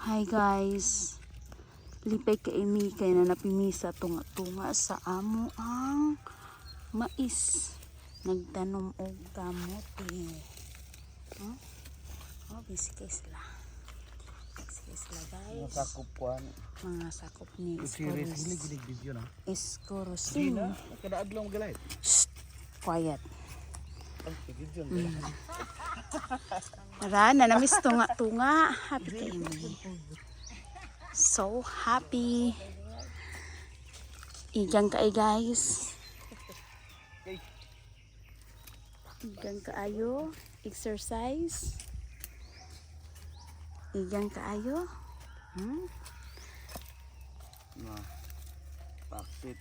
Hi guys, lipay kaimi kay na napimisa tunga-tunga sa amo ang mais. Nagtanom og kamote. Busy kayo sila. Busy kayo sila guys. Mga sakop kuan. Mga sakop ni Series Escorus. ini gilig video na. Escorus. Dina, kada adlaw galay. Quiet. Ang video Tara, nanamis tunga-tunga. Happy kayo. So happy. Igang kaay guys. Igang kaayo. Exercise. Igang kaayo. na bakit.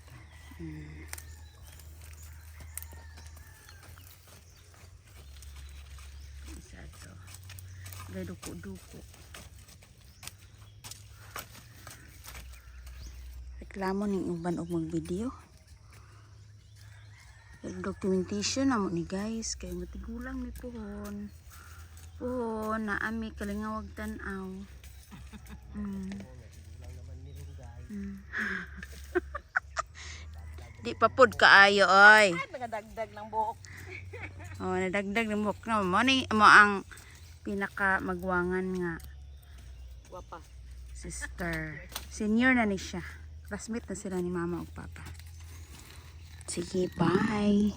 Isa to. Gay duko-duko. Reklamo ning uban og mag-video. Documentation namo ni guys kay matigulang ni pohon. Pohon na ami kalingawag tan-aw. Di pa pod kaayo oy. Nagadagdag ng buhok. Oh, nadagdag ng buhok na mo ni mo ang pinaka magwangan nga Guwapa. sister. Senior na ni siya. Classmate na sila ni mama ug papa. Sige, bye.